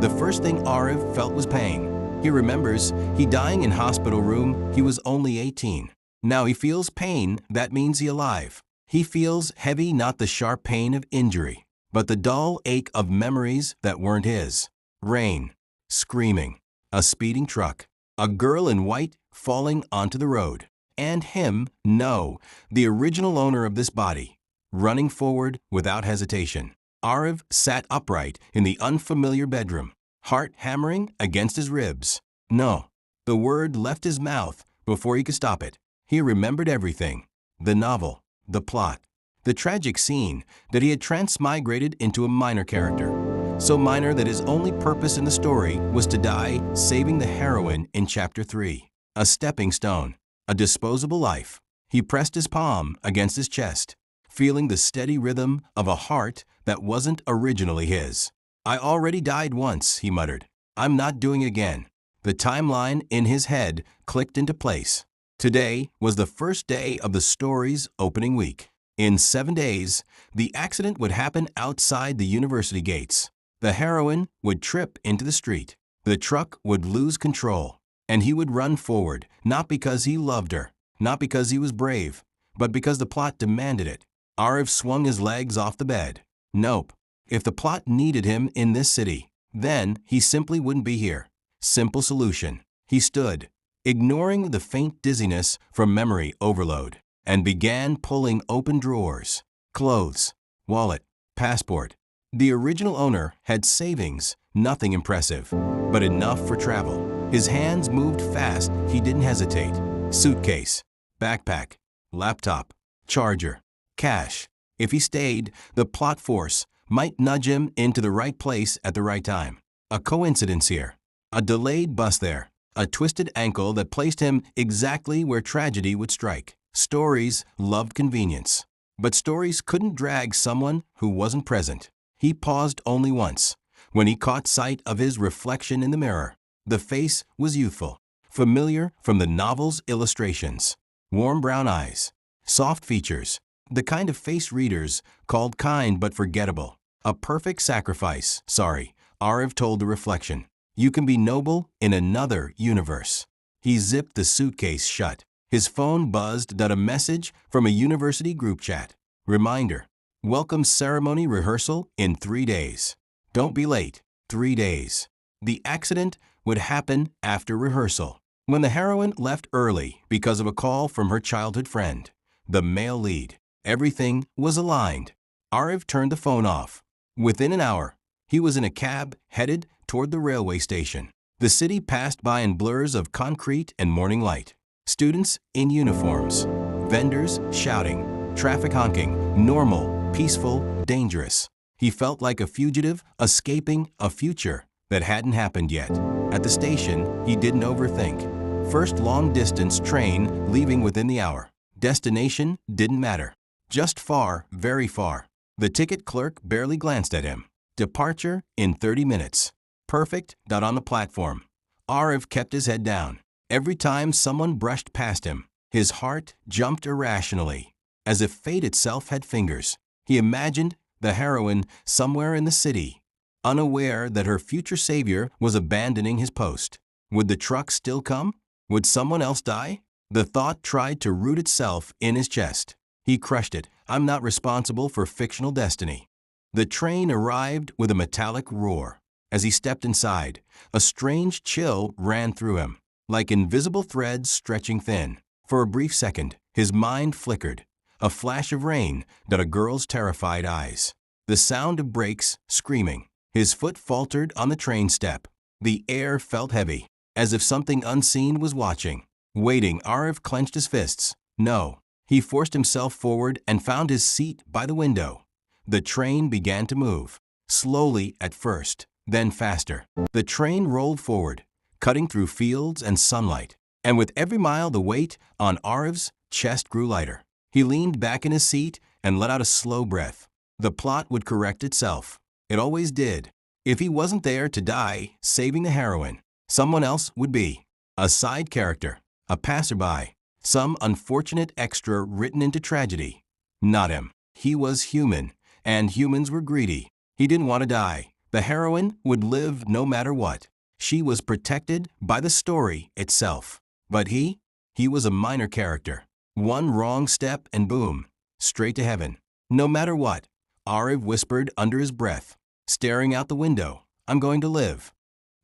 The first thing Arif felt was pain. He remembers he dying in hospital room, he was only 18. Now he feels pain, that means he alive. He feels heavy, not the sharp pain of injury, but the dull ache of memories that weren't his. Rain, screaming, a speeding truck, a girl in white falling onto the road. And him, no, the original owner of this body, running forward without hesitation. Arif sat upright in the unfamiliar bedroom, heart hammering against his ribs. No, the word left his mouth before he could stop it. He remembered everything. The novel, the plot, the tragic scene that he had transmigrated into a minor character. So minor that his only purpose in the story was to die saving the heroine in Chapter 3. A stepping stone, a disposable life. He pressed his palm against his chest, feeling the steady rhythm of a heart that wasn't originally his. I already died once, he muttered. I'm not doing again. The timeline in his head clicked into place. Today was the first day of the story's opening week. In 7 days, the accident would happen outside the university gates. The heroine would trip into the street. The truck would lose control, and he would run forward, not because he loved her, not because he was brave, but because the plot demanded it. Arif swung his legs off the bed. Nope. If the plot needed him in this city, then he simply wouldn't be here. Simple solution. He stood, ignoring the faint dizziness from memory overload, and began pulling open drawers, clothes, wallet, passport. The original owner had savings, nothing impressive, but enough for travel. His hands moved fast, he didn't hesitate. Suitcase, backpack, laptop, charger, cash. If he stayed, the plot force might nudge him into the right place at the right time. A coincidence here. A delayed bus there. A twisted ankle that placed him exactly where tragedy would strike. Stories loved convenience. But stories couldn't drag someone who wasn't present. He paused only once, when he caught sight of his reflection in the mirror. The face was youthful, familiar from the novel's illustrations. Warm brown eyes, soft features, the kind of face readers called kind but forgettable. A perfect sacrifice, Arif told the reflection. You can be noble in another universe. He zipped the suitcase shut. His phone buzzed a message from a university group chat. Reminder, welcome ceremony rehearsal in 3 days. Don't be late, 3 days. The accident would happen after rehearsal, when the heroine left early because of a call from her childhood friend, the male lead. Everything was aligned. Arif turned the phone off. Within an hour, he was in a cab headed toward the railway station. The city passed by in blurs of concrete and morning light. Students in uniforms, vendors shouting, traffic honking, normal, peaceful, dangerous. He felt like a fugitive escaping a future that hadn't happened yet. At the station, he didn't overthink. First long-distance train leaving within the hour. Destination didn't matter. Just far, very far. The ticket clerk barely glanced at him. Departure in 30 minutes. Perfect. On the platform. Arif kept his head down. Every time someone brushed past him, his heart jumped irrationally, as if fate itself had fingers. He imagined the heroine somewhere in the city, unaware that her future savior was abandoning his post. Would the truck still come? Would someone else die? The thought tried to root itself in his chest. He crushed it. I'm not responsible for fictional destiny. The train arrived with a metallic roar. As he stepped inside, a strange chill ran through him, like invisible threads stretching thin. For a brief second, his mind flickered. A flash of rain a girl's terrified eyes. The sound of brakes, screaming. His foot faltered on the train step. The air felt heavy, as if something unseen was watching. Waiting, Arif clenched his fists. No. He forced himself forward and found his seat by the window. The train began to move, slowly at first, then faster. The train rolled forward, cutting through fields and sunlight. And with every mile, the weight on Arif's chest grew lighter. He leaned back in his seat and let out a slow breath. The plot would correct itself. It always did. If he wasn't there to die, saving the heroine, someone else would be. A side character, a passerby, some unfortunate extra written into tragedy. Not him. He was human, and humans were greedy. He didn't want to die, The heroine would live no matter what. She was protected by the story itself. But he was a minor character. One wrong step and boom, straight to heaven. No matter what, Ariv whispered under his breath, staring out the window, I'm going to live.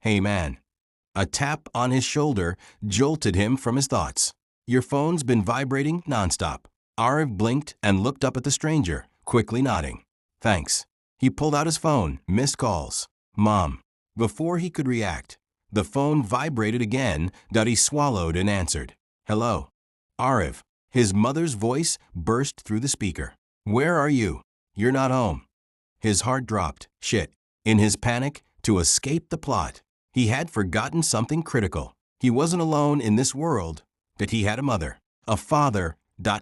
Hey man. A tap on his shoulder jolted him from his thoughts. Your phone's been vibrating nonstop. Ariv blinked and looked up at the stranger, quickly nodding. Thanks. He pulled out his phone, missed calls. Mom. Before he could react, the phone vibrated again that he swallowed and answered. Hello. Ariv. His mother's voice burst through the speaker. Where are you? You're not home. His heart dropped. Shit. In his panic, to escape the plot, he had forgotten something critical. He wasn't alone in this world, that he had a mother, a father,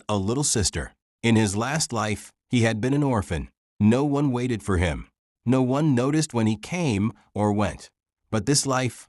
a little sister. In his last life, he had been an orphan. No one waited for him. No one noticed when he came or went. But this life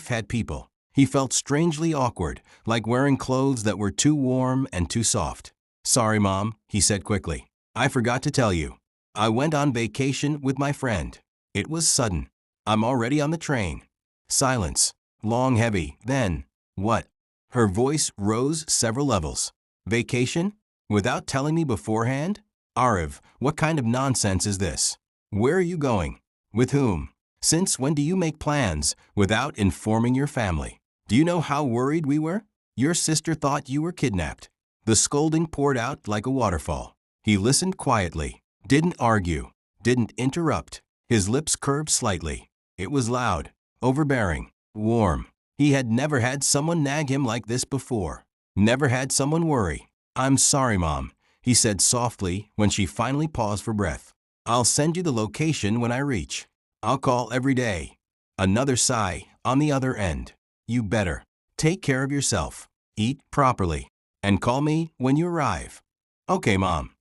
had people. He felt strangely awkward, like wearing clothes that were too warm and too soft. Sorry, Mom, he said quickly. I forgot to tell you. I went on vacation with my friend. It was sudden. I'm already on the train. Silence. Long, heavy. Then, what? Her voice rose several levels. Vacation? Without telling me beforehand? Ariv, what kind of nonsense is this? Where are you going? With whom? Since when do you make plans without informing your family? Do you know how worried we were? Your sister thought you were kidnapped. The scolding poured out like a waterfall. He listened quietly, didn't argue, didn't interrupt. His lips curved slightly. It was loud, overbearing, warm. He had never had someone nag him like this before. Never had someone worry. I'm sorry, Mom, he said softly when she finally paused for breath. I'll send you the location when I reach. I'll call every day. Another sigh on the other end. You better. Take care of yourself. Eat properly. And call me when you arrive. Okay, Mom.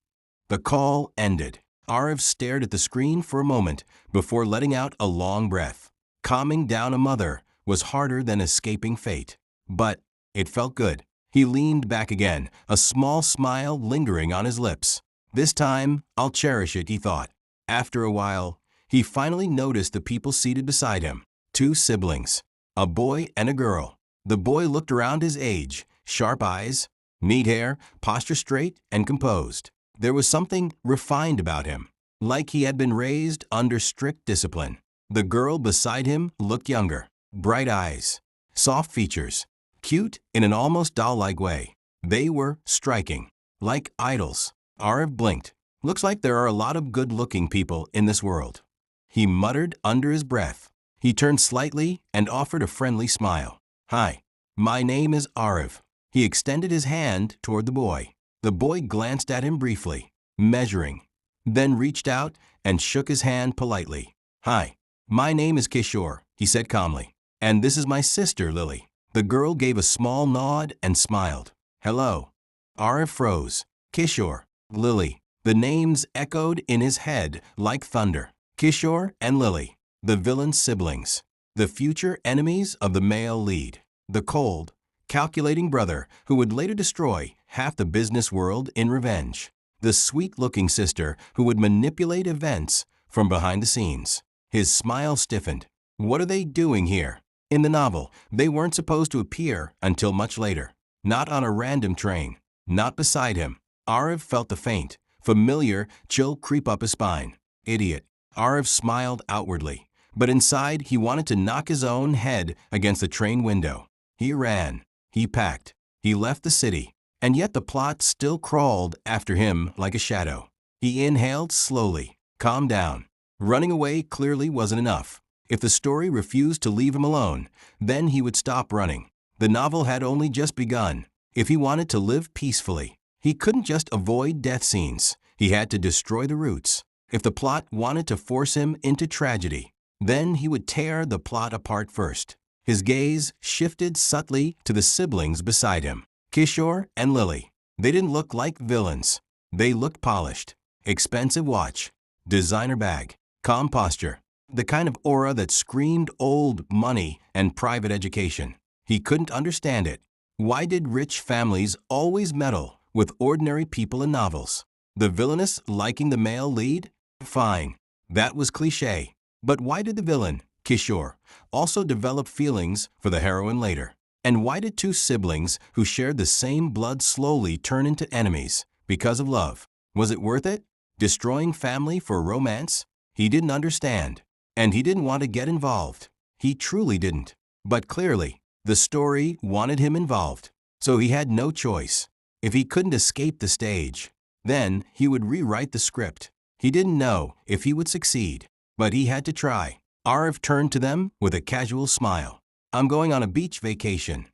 The call ended. Ariv stared at the screen for a moment before letting out a long breath. Calming down a mother was harder than escaping fate. But it felt good. He leaned back again, a small smile lingering on his lips. This time, I'll cherish it, he thought. After a while, he finally noticed the people seated beside him. 2 siblings, a boy and a girl. The boy looked around his age, sharp eyes, neat hair, posture straight and composed. There was something refined about him, like he had been raised under strict discipline. The girl beside him looked younger, bright eyes, soft features, cute in an almost doll-like way. They were striking, like idols. Ariv blinked. Looks like there are a lot of good-looking people in this world. He muttered under his breath. He turned slightly and offered a friendly smile. Hi, my name is Ariv. He extended his hand toward the boy. The boy glanced at him briefly, measuring, then reached out and shook his hand politely. Hi, my name is Kishore, he said calmly. And this is my sister, Lily. The girl gave a small nod and smiled. Hello. Ariv froze. Kishore, Lily. The names echoed in his head like thunder. Kishore and Lily, the villain siblings, the future enemies of the male lead, the cold, calculating brother who would later destroy half the business world in revenge, the sweet-looking sister who would manipulate events from behind the scenes. His smile stiffened. What are they doing here? In the novel, they weren't supposed to appear until much later. Not on a random train. Not beside him. Ariv felt the faint, familiar chill creep up his spine. Idiot. Ariv smiled outwardly, but inside he wanted to knock his own head against the train window. He ran. He packed. He left the city. And yet the plot still crawled after him like a shadow. He inhaled slowly, calmed down. Running away clearly wasn't enough. If the story refused to leave him alone, then he would stop running. The novel had only just begun. If he wanted to live peacefully, he couldn't just avoid death scenes. He had to destroy the roots. If the plot wanted to force him into tragedy, then he would tear the plot apart first. His gaze shifted subtly to the siblings beside him. Kishore and Lily. They didn't look like villains. They looked polished. Expensive watch, designer bag, calm posture, the kind of aura that screamed old money and private education. He couldn't understand it. Why did rich families always meddle with ordinary people in novels? The villainess liking the male lead? Fine. That was cliché. But why did the villain, Kishore, also develop feelings for the heroine later? And why did two siblings who shared the same blood slowly turn into enemies because of love? Was it worth it? Destroying family for romance? He didn't understand, and he didn't want to get involved. He truly didn't. But clearly, the story wanted him involved, so he had no choice. If he couldn't escape the stage, then he would rewrite the script. He didn't know if he would succeed, but he had to try. Arif turned to them with a casual smile. "I'm going on a beach vacation,"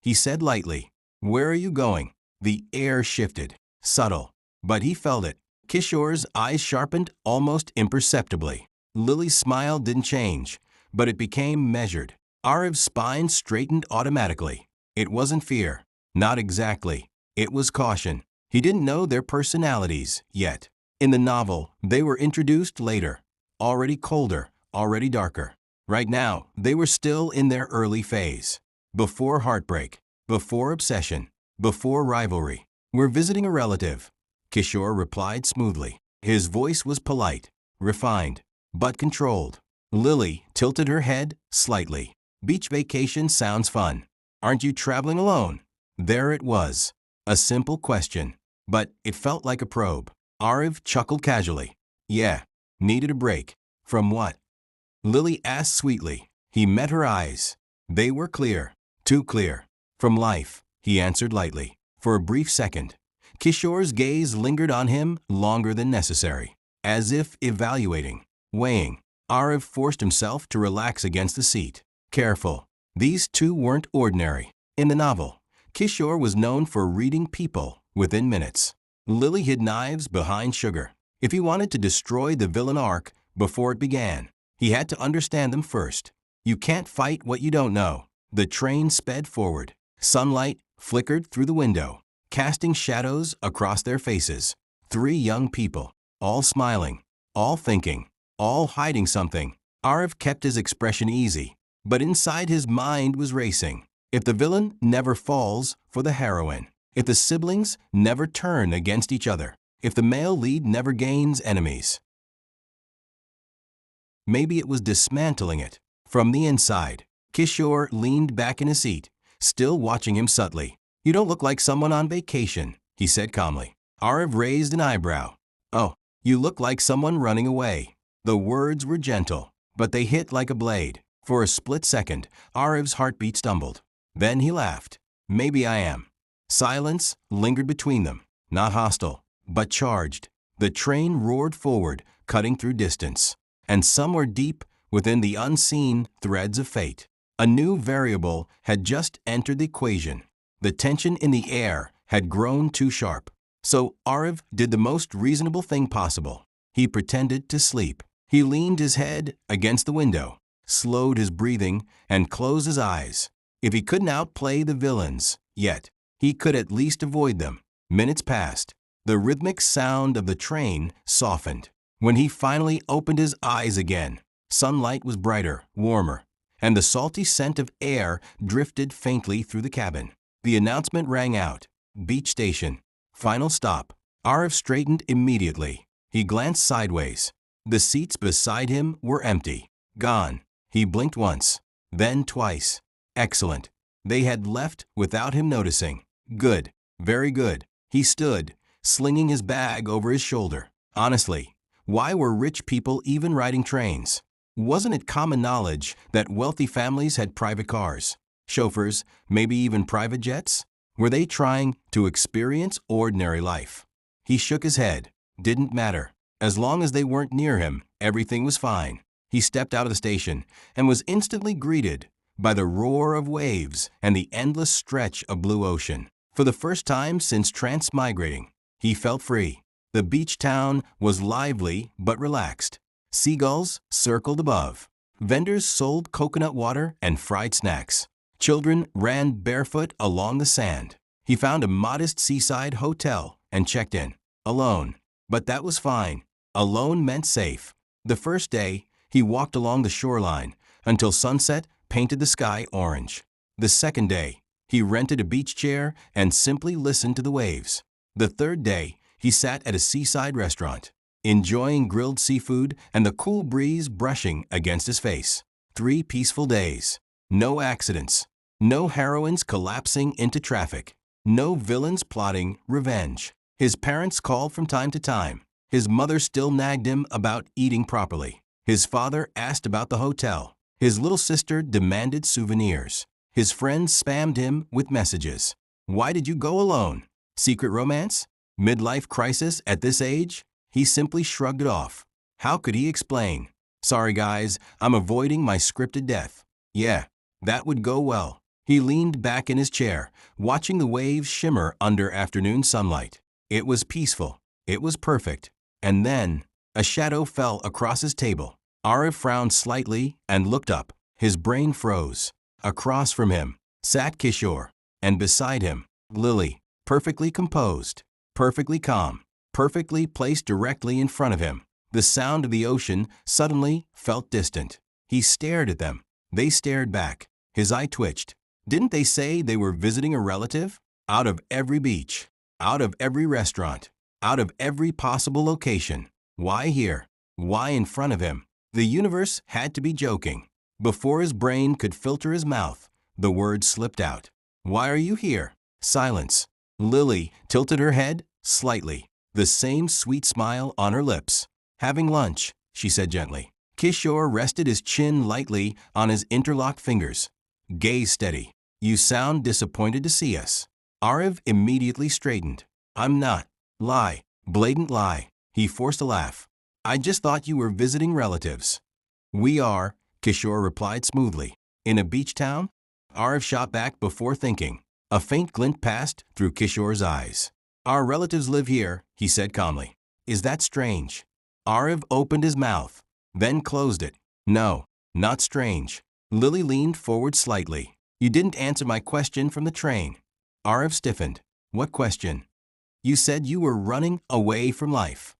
he said lightly. "Where are you going?" The air shifted, subtle, but he felt it. Kishore's eyes sharpened almost imperceptibly. Lily's smile didn't change, but it became measured. Arif's spine straightened automatically. It wasn't fear. Not exactly. It was caution. He didn't know their personalities yet. In the novel, they were introduced later. Already colder, already darker. Right now, they were still in their early phase. Before heartbreak, before obsession, before rivalry. "We're visiting a relative," Kishore replied smoothly. His voice was polite, refined, but controlled. Lily tilted her head slightly. "Beach vacation sounds fun. Aren't you traveling alone?" There it was. A simple question, but it felt like a probe. Arif chuckled casually. "Yeah, needed a break." "From what?" Lily asked sweetly. He met her eyes. They were clear, too clear. "From life," he answered lightly. For a brief second, Kishore's gaze lingered on him longer than necessary, as if evaluating, weighing. Arif forced himself to relax against the seat. Careful. These two weren't ordinary. In the novel, Kishore was known for reading people within minutes. Lily hid knives behind sugar. If he wanted to destroy the villain arc before it began, he had to understand them first. You can't fight what you don't know. The train sped forward. Sunlight flickered through the window, casting shadows across their faces. Three young people, all smiling, all thinking, all hiding something. Arif kept his expression easy, but inside his mind was racing. If the villain never falls for the heroine, if the siblings never turn against each other, if the male lead never gains enemies. Maybe it was dismantling it. From the inside, Kishore leaned back in his seat, still watching him subtly. "You don't look like someone on vacation," he said calmly. Arif raised an eyebrow. "Oh, you look like someone running away." The words were gentle, but they hit like a blade. For a split second, Arif's heartbeat stumbled. Then he laughed. "Maybe I am." Silence lingered between them, not hostile, but charged. The train roared forward, cutting through distance. And somewhere deep within the unseen threads of fate, a new variable had just entered the equation. The tension in the air had grown too sharp. So Arif did the most reasonable thing possible. He pretended to sleep. He leaned his head against the window, slowed his breathing, and closed his eyes. If he couldn't outplay the villains yet, he could at least avoid them. Minutes passed. The rhythmic sound of the train softened. When he finally opened his eyes again, sunlight was brighter, warmer, and the salty scent of air drifted faintly through the cabin. The announcement rang out. "Beach station. Final stop." Arif straightened immediately. He glanced sideways. The seats beside him were empty. Gone. He blinked once, then twice. Excellent. They had left without him noticing. Good. Very good. He stood, slinging his bag over his shoulder. Honestly, why were rich people even riding trains? Wasn't it common knowledge that wealthy families had private cars, chauffeurs, maybe even private jets? Were they trying to experience ordinary life? He shook his head. Didn't matter. As long as they weren't near him, everything was fine. He stepped out of the station and was instantly greeted by the roar of waves and the endless stretch of blue ocean. For the first time since transmigrating, he felt free. The beach town was lively but relaxed. Seagulls circled above. Vendors sold coconut water and fried snacks. Children ran barefoot along the sand. He found a modest seaside hotel and checked in. Alone. But that was fine. Alone meant safe. The first day, he walked along the shoreline until sunset painted the sky orange. The second day, he rented a beach chair and simply listened to the waves. The third day, he sat at a seaside restaurant. enjoying grilled seafood and the cool breeze brushing against his face. 3 peaceful days. No accidents. No heroines collapsing into traffic. No villains plotting revenge. His parents called from time to time. His mother still nagged him about eating properly. His father asked about the hotel. His little sister demanded souvenirs. His friends spammed him with messages. Why did you go alone? Secret romance? Midlife crisis at this age? He simply shrugged it off. How could he explain? Sorry guys, I'm avoiding my scripted death. Yeah, that would go well. He leaned back in his chair, watching the waves shimmer under afternoon sunlight. It was peaceful. It was perfect. And then, a shadow fell across his table. Arif frowned slightly and looked up. His brain froze. Across from him sat Kishore, and beside him, Lily, perfectly composed, perfectly calm, perfectly placed directly in front of him. The sound of the ocean suddenly felt distant. He stared at them. They stared back. His eye twitched. Didn't they say they were visiting a relative? Out of every beach, out of every restaurant, out of every possible location. Why here? Why in front of him? The universe had to be joking. Before his brain could filter his mouth, the words slipped out. Why are you here? Silence. Lily tilted her head slightly, the same sweet smile on her lips. Having lunch, she said gently. Kishore rested his chin lightly on his interlocked fingers. Gaze steady. You sound disappointed to see us. Arif immediately straightened. I'm not. Lie. Blatant lie. He forced a laugh. I just thought you were visiting relatives. We are, Kishore replied smoothly. In a beach town? Arif shot back before thinking. A faint glint passed through Kishore's eyes. Our relatives live here, he said calmly. Is that strange? Arif opened his mouth, then closed it. No, not strange. Lily leaned forward slightly. You didn't answer my question from the train. Arif stiffened. What question? You said you were running away from life.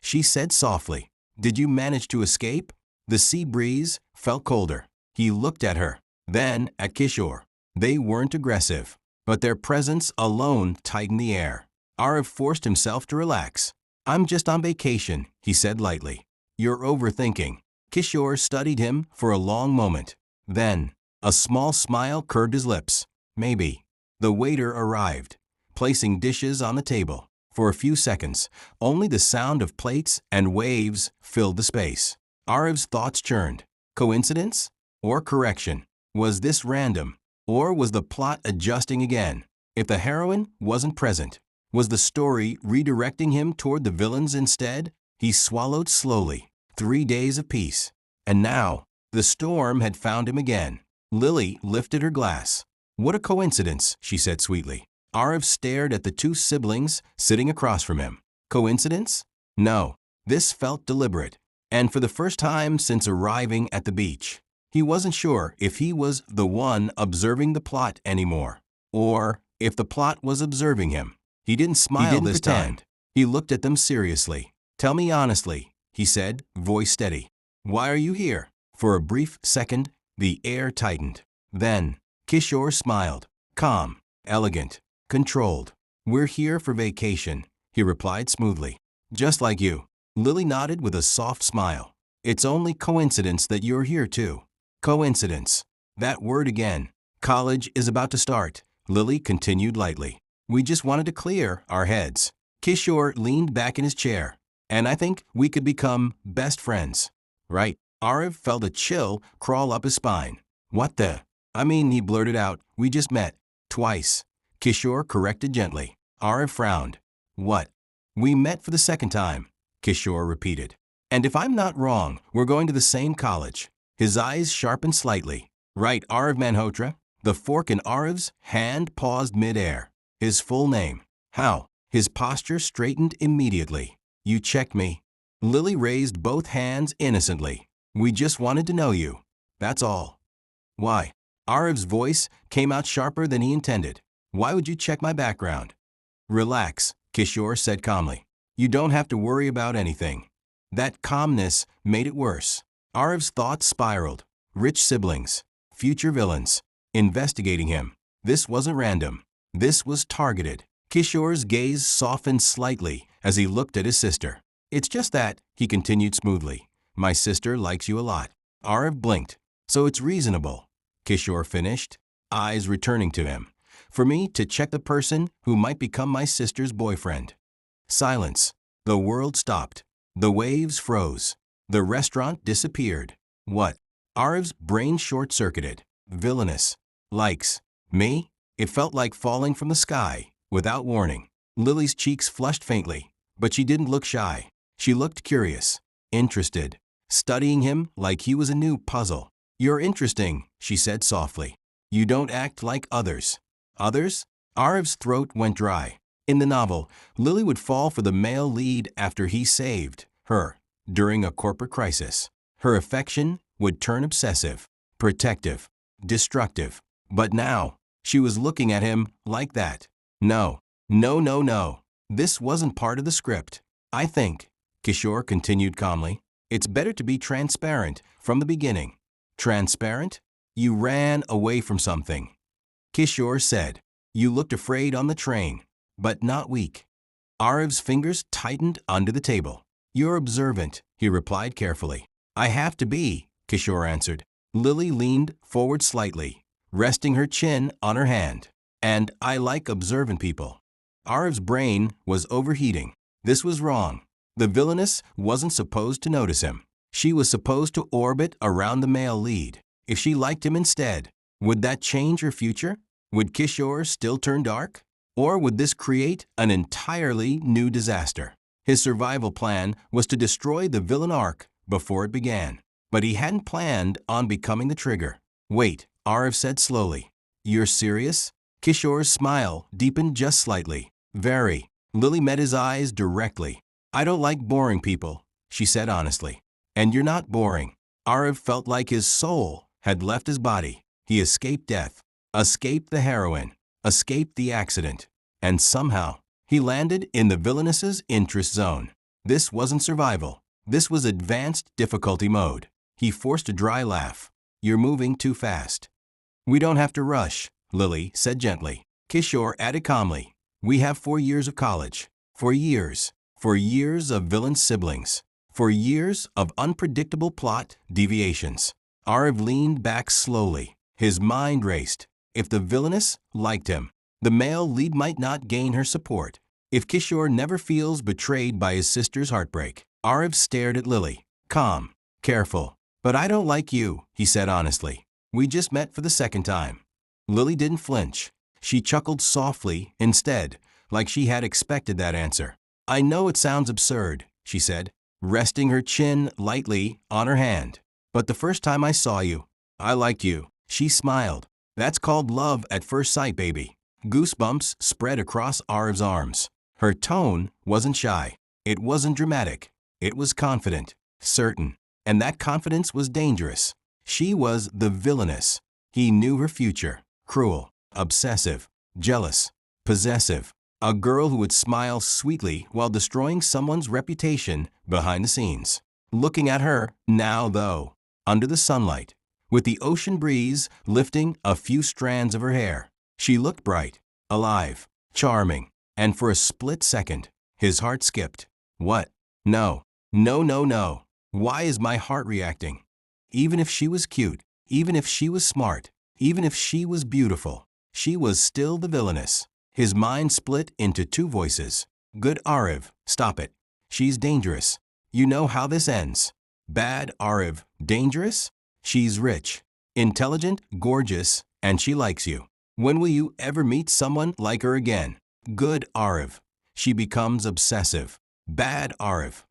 She said softly. Did you manage to escape? The sea breeze felt colder. He looked at her, then at Kishore. They weren't aggressive, but their presence alone tightened the air. Arif forced himself to relax. I'm just on vacation, he said lightly. You're overthinking. Kishore studied him for a long moment. Then, a small smile curved his lips. Maybe. The waiter arrived, placing dishes on the table. For a few seconds, only the sound of plates and waves filled the space. Arif's thoughts churned. Coincidence? Or correction? Was this random? Or was the plot adjusting again? If the heroine wasn't present, was the story redirecting him toward the villains instead? He swallowed slowly. 3 days of peace. And now, the storm had found him again. Lily lifted her glass. What a coincidence, she said sweetly. Arif stared at the 2 siblings sitting across from him. Coincidence? No. This felt deliberate. And for the first time since arriving at the beach, he wasn't sure if he was the one observing the plot anymore, or if the plot was observing him. He didn't smile this time. He looked at them seriously. Tell me honestly, he said, voice steady. Why are you here? For a brief second, the air tightened. Then, Kishore smiled. Calm, elegant, controlled. We're here for vacation, he replied smoothly. Just like you. Lily nodded with a soft smile. It's only coincidence that you're here too. Coincidence. That word again. College is about to start, Lily continued lightly. We just wanted to clear our heads. Kishore leaned back in his chair. And I think we could become best friends. Right. Arif felt a chill crawl up his spine. What the? I mean, he blurted out, we just met. Twice. Kishore corrected gently. Arif frowned. What? We met for the second time, Kishore repeated. And if I'm not wrong, we're going to the same college. His eyes sharpened slightly. Right, Arif Manhotra? The fork in Arif's hand paused midair. His full name. How? His posture straightened immediately. You checked me. Lily raised both hands innocently. We just wanted to know you. That's all. Why? Arif's voice came out sharper than he intended. Why would you check my background? Relax, Kishore said calmly. You don't have to worry about anything. That calmness made it worse. Arif's thoughts spiraled. Rich siblings. Future villains. Investigating him. This wasn't random. This was targeted. Kishore's gaze softened slightly as he looked at his sister. It's just that, he continued smoothly. My sister likes you a lot. Arav blinked. So it's reasonable, Kishore finished, eyes returning to him, for me to check the person who might become my sister's boyfriend. Silence. The world stopped. The waves froze. The restaurant disappeared. What? Arav's brain short-circuited. Villainous. Likes. Me? It felt like falling from the sky, without warning. Lily's cheeks flushed faintly, but she didn't look shy. She looked curious, interested, studying him like he was a new puzzle. You're interesting, she said softly. You don't act like others. Others? Arav's throat went dry. In the novel, Lily would fall for the male lead after he saved her during a corporate crisis. Her affection would turn obsessive, protective, destructive. But now, she was looking at him like that. No, no, no, no. This wasn't part of the script. I think, Kishore continued calmly, it's better to be transparent from the beginning. Transparent? You ran away from something. Kishore said. You looked afraid on the train, but not weak. Arav's fingers tightened under the table. You're observant, he replied carefully. I have to be, Kishore answered. Lily leaned forward slightly, resting her chin on her hand. And I like observant people. Arav's brain was overheating. This was wrong. The villainess wasn't supposed to notice him. She was supposed to orbit around the male lead. If she liked him instead, would that change her future? Would Kishore still turn dark? Or would this create an entirely new disaster? His survival plan was to destroy the villain arc before it began. But he hadn't planned on becoming the trigger. Wait, Arav said slowly. You're serious? Kishore's smile deepened just slightly. Very. Lily met his eyes directly. I don't like boring people, she said honestly. And you're not boring. Arav felt like his soul had left his body. He escaped death, escaped the heroine, escaped the accident, and somehow he landed in the villainess's interest zone. This wasn't survival. This was advanced difficulty mode. He forced a dry laugh. You're moving too fast. We don't have to rush, Lily said gently. Kishore added calmly. We have 4 years of college. 4 years. 4 years of villain siblings. 4 years of unpredictable plot deviations. Arav leaned back slowly. His mind raced. If the villainess liked him, the male lead might not gain her support. If Kishore never feels betrayed by his sister's heartbreak. Arav stared at Lily. Calm. Careful. But I don't like you, he said honestly. We just met for the second time. Lily didn't flinch. She chuckled softly instead, like she had expected that answer. I know it sounds absurd, she said, resting her chin lightly on her hand. But the first time I saw you, I liked you. She smiled. That's called love at first sight, baby. Goosebumps spread across Arav's arms. Her tone wasn't shy. It wasn't dramatic. It was confident, certain. And that confidence was dangerous. She was the villainess. He knew her future. Cruel, obsessive, jealous, possessive. A girl who would smile sweetly while destroying someone's reputation behind the scenes. Looking at her, now though, under the sunlight, with the ocean breeze lifting a few strands of her hair, she looked bright, alive, charming, and for a split second, his heart skipped. What? No. No, no, no. Why is my heart reacting? Even if she was cute, even if she was smart, even if she was beautiful, she was still the villainess. His mind split into 2 voices. Good Arav, stop it. She's dangerous. You know how this ends. Bad Arav, dangerous? She's rich, intelligent, gorgeous, and she likes you. When will you ever meet someone like her again? Good Arav. She becomes obsessive. Bad Arav.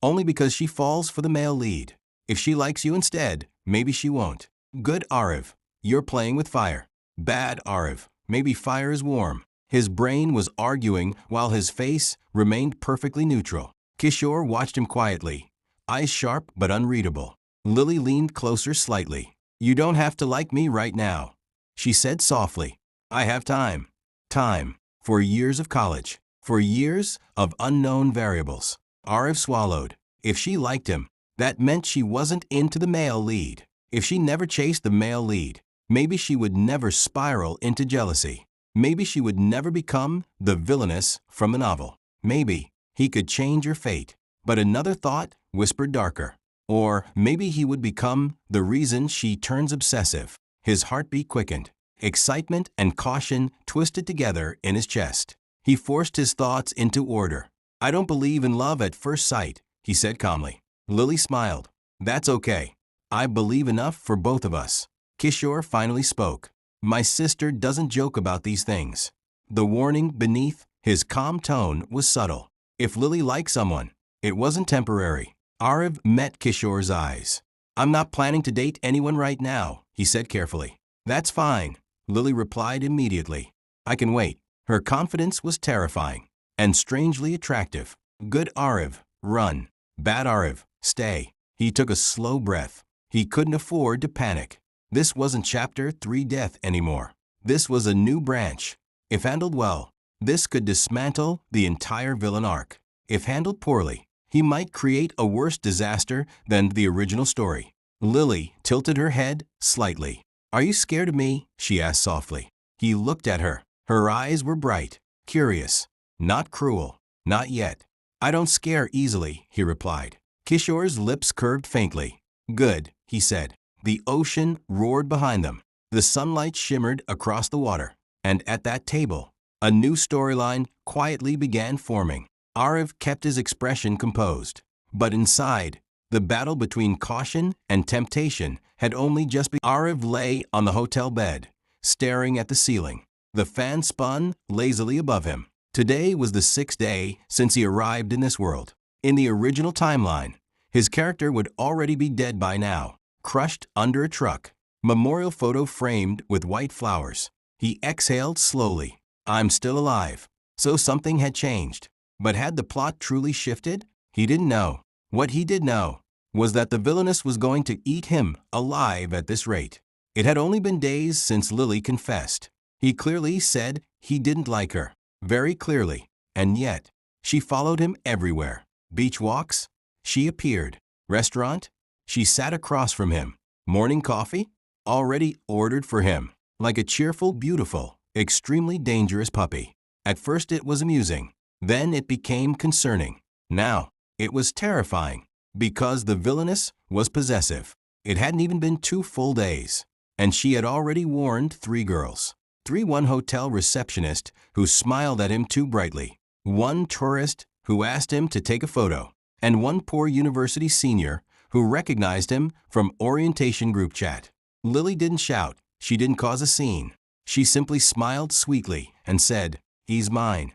Only because she falls for the male lead. If she likes you instead, maybe she won't. Good Arav. You're playing with fire. Bad Arav. Maybe fire is warm. His brain was arguing while his face remained perfectly neutral. Kishore watched him quietly, eyes sharp but unreadable. Lily leaned closer slightly. You don't have to like me right now, she said softly. I have time. Time. 4 years of college. 4 years of unknown variables. Arav swallowed. If she liked him, that meant she wasn't into the male lead. If she never chased the male lead, maybe she would never spiral into jealousy. Maybe she would never become the villainess from the novel. Maybe he could change her fate. But another thought whispered darker. Or maybe he would become the reason she turns obsessive. His heartbeat quickened. Excitement and caution twisted together in his chest. He forced his thoughts into order. I don't believe in love at first sight, he said calmly. Lily smiled. That's okay. I believe enough for both of us. Kishore finally spoke. My sister doesn't joke about these things. The warning beneath his calm tone was subtle. If Lily liked someone, it wasn't temporary. Arav met Kishore's eyes. I'm not planning to date anyone right now, he said carefully. That's fine, Lily replied immediately. I can wait. Her confidence was terrifying and strangely attractive. Good Arav, run. Bad Arav, stay. He took a slow breath. He couldn't afford to panic. This wasn't Chapter 3 death anymore. This was a new branch. If handled well, this could dismantle the entire villain arc. If handled poorly, he might create a worse disaster than the original story. Lily tilted her head slightly. Are you scared of me? She asked softly. He looked at her. Her eyes were bright, curious, not cruel, not yet. I don't scare easily, he replied. Kishore's lips curved faintly. Good, he said. The ocean roared behind them. The sunlight shimmered across the water. And at that table, a new storyline quietly began forming. Arav kept his expression composed. But inside, the battle between caution and temptation had only just begun. Arav lay on the hotel bed, staring at the ceiling. The fan spun lazily above him. Today was the 6th day since he arrived in this world. In the original timeline, his character would already be dead by now, crushed under a truck. Memorial photo framed with white flowers. He exhaled slowly. I'm still alive. So something had changed. But had the plot truly shifted? He didn't know. What he did know was that the villainess was going to eat him alive at this rate. It had only been days since Lily confessed. He clearly said he didn't like her. Very clearly. And yet, she followed him everywhere. Beach walks? She appeared. Restaurant? She sat across from him. Morning coffee? Already ordered for him. Like a cheerful, beautiful, extremely dangerous puppy. At first it was amusing. Then it became concerning. Now, it was terrifying. Because the villainess was possessive. It hadn't even been 2 full days. And she had already warned 3 girls. 1 hotel receptionist who smiled at him too brightly. 1 tourist who asked him to take a photo. And 1 poor university senior who recognized him from orientation group chat. Lily didn't shout. She didn't cause a scene. She simply smiled sweetly and said, He's mine.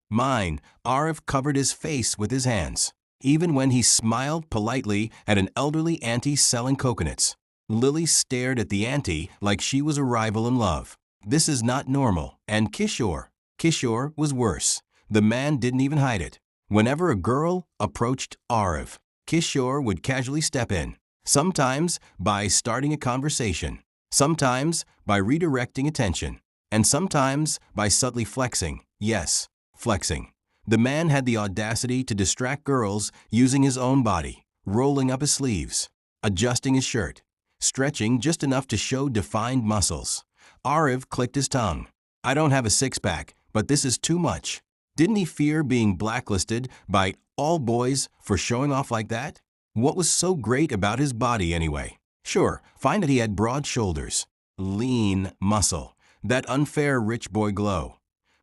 Mine. Arav covered his face with his hands. Even when he smiled politely at an elderly auntie selling coconuts. Lily stared at the auntie like she was a rival in love. This is not normal. And Kishore was worse. The man didn't even hide it. Whenever a girl approached Arav, Kishore would casually step in. Sometimes by starting a conversation. Sometimes by redirecting attention. And sometimes by subtly flexing. Yes, flexing. The man had the audacity to distract girls using his own body, rolling up his sleeves, adjusting his shirt, stretching just enough to show defined muscles. Arav clicked his tongue. I don't have a 6-pack, but this is too much. Didn't he fear being blacklisted by all boys for showing off like that? What was so great about his body anyway? Sure, fine that he had broad shoulders, lean muscle, that unfair rich boy glow.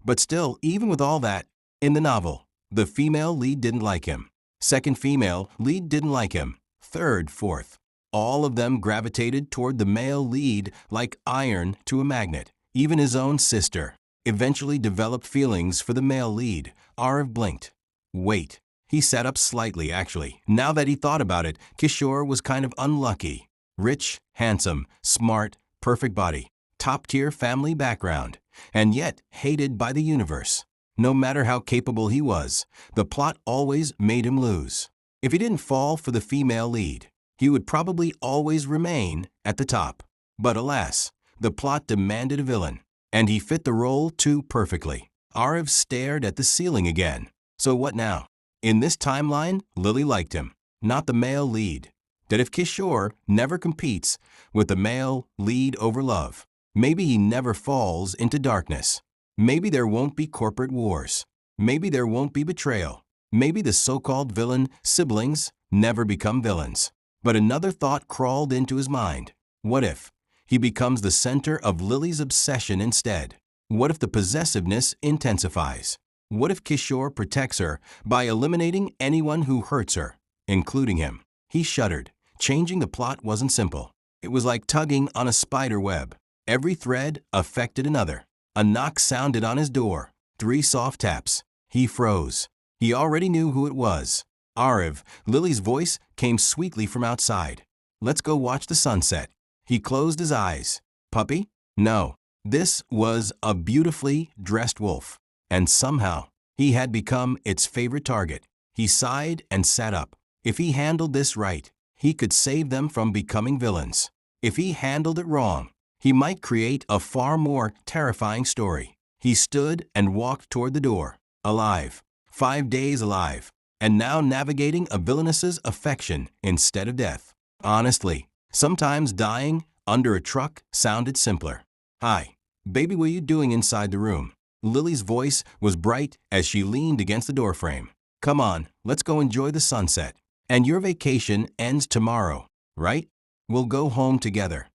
But still, even with all that, in the novel, the female lead didn't like him. Second female lead didn't like him. Third, fourth. All of them gravitated toward the male lead like iron to a magnet. Even his own sister eventually developed feelings for the male lead. Arav blinked. Wait. He sat up slightly, actually. Now that he thought about it, Kishore was kind of unlucky. Rich, handsome, smart, perfect body, top-tier family background, and yet hated by the universe. No matter how capable he was, the plot always made him lose. If he didn't fall for the female lead, he would probably always remain at the top. But alas, the plot demanded a villain, and he fit the role too perfectly. Arav stared at the ceiling again. So what now? In this timeline, Lily liked him, not the male lead. That if Kishore never competes with the male lead over love, maybe he never falls into darkness. Maybe there won't be corporate wars. Maybe there won't be betrayal. Maybe the so-called villain siblings never become villains. But another thought crawled into his mind. What if he becomes the center of Lily's obsession instead? What if the possessiveness intensifies? What if Kishore protects her by eliminating anyone who hurts her, including him? He shuddered. Changing the plot wasn't simple. It was like tugging on a spider web. Every thread affected another. A knock sounded on his door. 3 soft taps. He froze. He already knew who it was. Arav. Lily's voice came sweetly from outside. Let's go watch the sunset. He closed his eyes. Puppy? No. This was a beautifully dressed wolf. And somehow, he had become its favorite target. He sighed and sat up. If he handled this right, he could save them from becoming villains. If he handled it wrong, he might create a far more terrifying story. He stood and walked toward the door. Alive. 5 days alive. And now navigating a villainess's affection instead of death. Honestly, sometimes dying under a truck sounded simpler. Hi, baby, what are you doing inside the room? Lily's voice was bright as she leaned against the doorframe. Come on, let's go enjoy the sunset. And your vacation ends tomorrow, right? We'll go home together.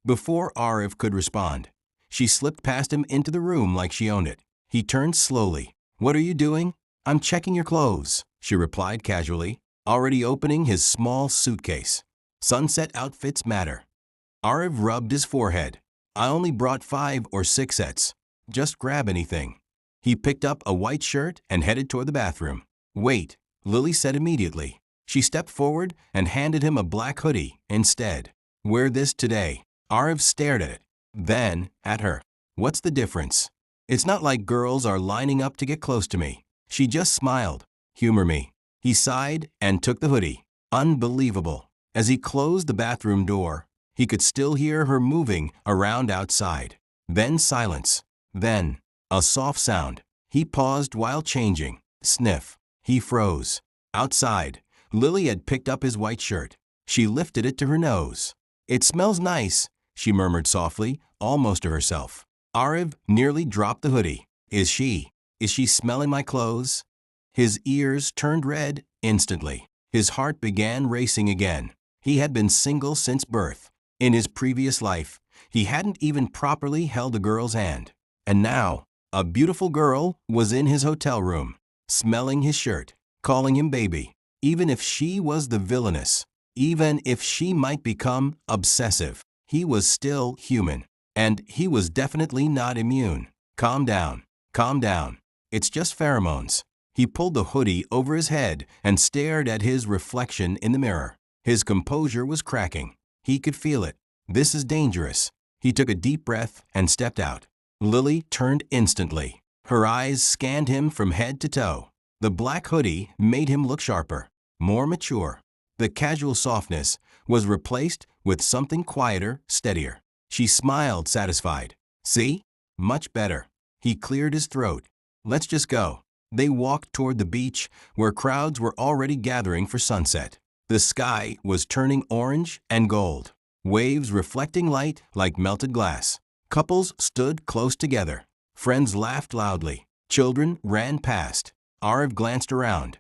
Before Arav could respond, she slipped past him into the room like she owned it. He turned slowly. What are you doing? I'm checking your clothes, she replied casually, already opening his small suitcase. Sunset outfits matter. Arav rubbed his forehead. I only brought 5 or 6 sets. Just grab anything. He picked up a white shirt and headed toward the bathroom. Wait, Lily said immediately. She stepped forward and handed him a black hoodie instead. Wear this today. Arav stared at it, then at her. What's the difference? It's not like girls are lining up to get close to me. She just smiled. Humor me. He sighed and took the hoodie. Unbelievable. As he closed the bathroom door, he could still hear her moving around outside. Then silence. Then a soft sound. He paused while changing. Sniff. He froze. Outside, Lily had picked up his white shirt. She lifted it to her nose. It smells nice, she murmured softly, almost to herself. Arav nearly dropped the hoodie. Is she smelling my clothes? His ears turned red instantly. His heart began racing again. He had been single since birth. In his previous life, he hadn't even properly held a girl's hand. And now, a beautiful girl was in his hotel room, smelling his shirt, calling him baby. Even if she was the villainess, even if she might become obsessive, he was still human. And he was definitely not immune. Calm down. Calm down. It's just pheromones. He pulled the hoodie over his head and stared at his reflection in the mirror. His composure was cracking. He could feel it. This is dangerous. He took a deep breath and stepped out. Lily turned instantly. Her eyes scanned him from head to toe. The black hoodie made him look sharper, more mature. The casual softness was replaced with something quieter, steadier. She smiled, satisfied. See? Much better. He cleared his throat. Let's just go. They walked toward the beach, where crowds were already gathering for sunset. The sky was turning orange and gold, waves reflecting light like melted glass. Couples stood close together. Friends laughed loudly. Children ran past. Arav glanced around.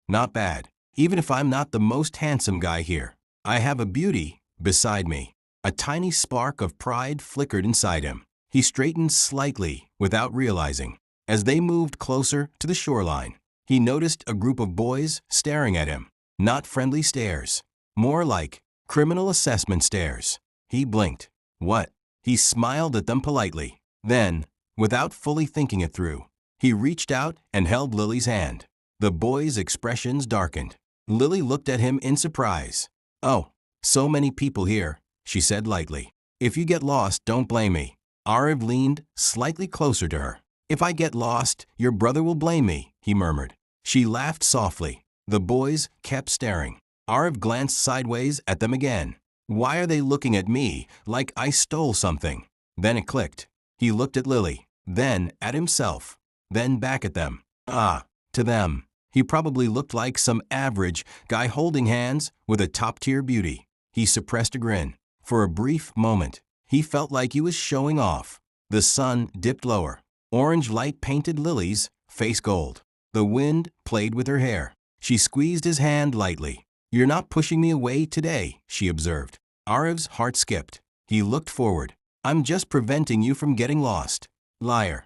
Not bad. Even if I'm not the most handsome guy here, I have a beauty beside me. A tiny spark of pride flickered inside him. He straightened slightly without realizing. As they moved closer to the shoreline, he noticed a group of boys staring at him. Not friendly stares, more like criminal assessment stares. He blinked. What? He smiled at them politely. Then, without fully thinking it through, he reached out and held Lily's hand. The boys' expressions darkened. Lily looked at him in surprise. Oh, so many people here, she said lightly. If you get lost, don't blame me. Arav leaned slightly closer to her. If I get lost, your brother will blame me, he murmured. She laughed softly. The boys kept staring. Arav glanced sideways at them again. Why are they looking at me like I stole something? Then it clicked. He looked at Lily, then at himself, then back at them. To them. He probably looked like some average guy holding hands with a top-tier beauty. He suppressed a grin. For a brief moment, he felt like he was showing off. The sun dipped lower. Orange light painted Lily's face gold. The wind played with her hair. She squeezed his hand lightly. "You're not pushing me away today," she observed. Arev's heart skipped. He looked forward. "I'm just preventing you from getting lost." Liar.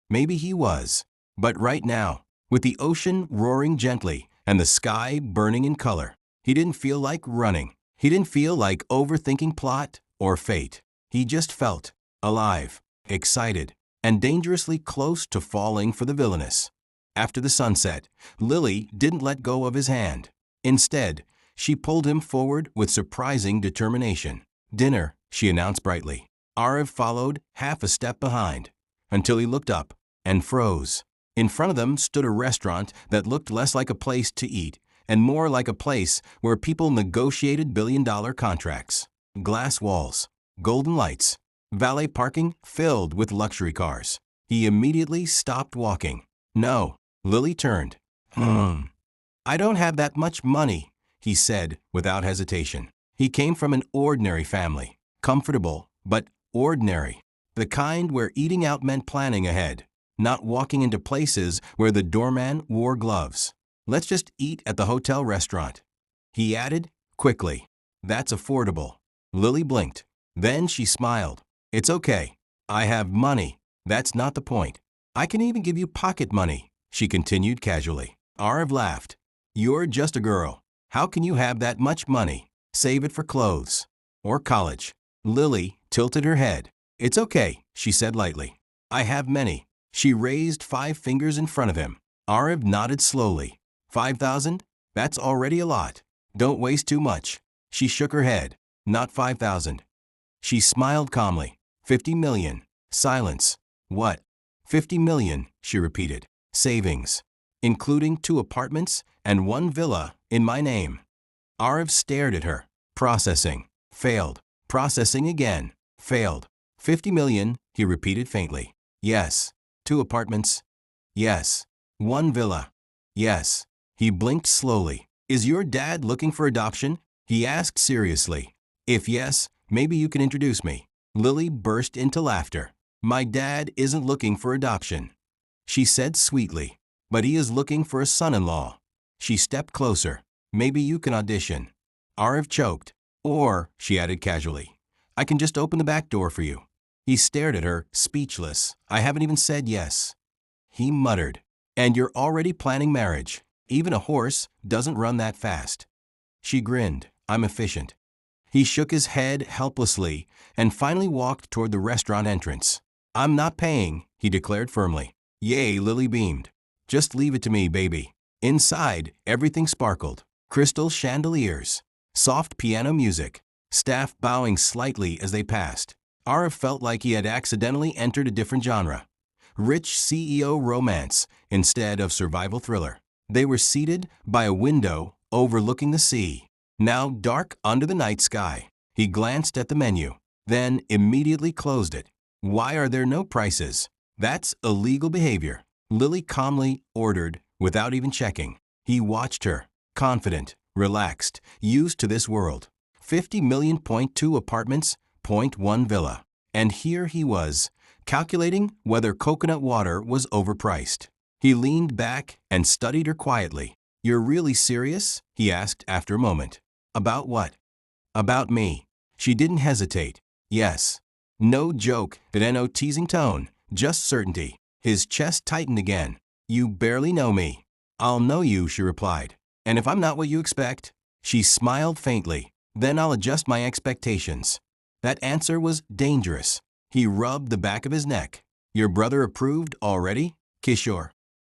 Maybe he was. But right now, with the ocean roaring gently and the sky burning in color, he didn't feel like running. He didn't feel like overthinking plot or fate. He just felt alive, excited, and dangerously close to falling for the villainess. After the sunset, Lily didn't let go of his hand. Instead, she pulled him forward with surprising determination. "Dinner," she announced brightly. Arev followed half a step behind, until he looked up and froze. In front of them stood a restaurant that looked less like a place to eat and more like a place where people negotiated billion-dollar contracts. Glass walls, golden lights, valet parking filled with luxury cars. He immediately stopped walking. "No." Lily turned. "I don't have that much money," he said without hesitation. He came from an ordinary family, comfortable but ordinary, the kind where eating out meant planning ahead, not walking into places where the doorman wore gloves. "Let's just eat at the hotel restaurant," he added quickly. "That's affordable." Lily blinked. Then she smiled. "It's okay. I have money. That's not the point. I can even give you pocket money," she continued casually. Arev laughed. "You're just a girl. How can you have that much money? Save it for clothes. Or college." Lily tilted her head. "It's okay," she said lightly. "I have many." She raised 5 fingers in front of him. Arev nodded slowly. 5,000? That's already a lot. Don't waste too much." She shook her head. "Not 5,000. She smiled calmly. 50 million. Silence. "What?" 50 million, she repeated. "Savings. Including 2 apartments and 1 villa in my name." Arev stared at her. Processing. Failed. Processing again. Failed. 50 million, he repeated faintly. "Yes." 2 apartments? "Yes." 1 villa? "Yes." He blinked slowly. "Is your dad looking for adoption?" he asked seriously. "If yes, maybe you can introduce me." Lily burst into laughter. "My dad isn't looking for adoption," she said sweetly, "but he is looking for a son-in-law." She stepped closer. "Maybe you can audition." Arev choked. "Or," she added casually, "I can just open the back door for you." He stared at her, speechless. "I haven't even said yes." He muttered. "And you're already planning marriage. Even a horse doesn't run that fast." She grinned. "I'm efficient." He shook his head helplessly and finally walked toward the restaurant entrance. "I'm not paying," he declared firmly. "Yay," Lily beamed. "Just leave it to me, baby." Inside, everything sparkled. Crystal chandeliers, soft piano music, staff bowing slightly as they passed. Arev felt like he had accidentally entered a different genre. Rich CEO romance instead of survival thriller. They were seated by a window overlooking the sea, now dark under the night sky. He glanced at the menu, then immediately closed it. "Why are there no prices?" "That's illegal behavior," Lily calmly ordered without even checking. He watched her, confident, relaxed, used to this world. 50 million .2 apartments, .1 villa. And here he was, calculating whether coconut water was overpriced. He leaned back and studied her quietly. "You're really serious?" he asked after a moment. "About what?" "About me." She didn't hesitate. "Yes." No joke, no teasing tone, just certainty. His chest tightened again. "You barely know me." "I'll know you," she replied. "And if I'm not what you expect?" She smiled faintly. "Then I'll adjust my expectations." That answer was dangerous. He rubbed the back of his neck. "Your brother approved already, Kishore?"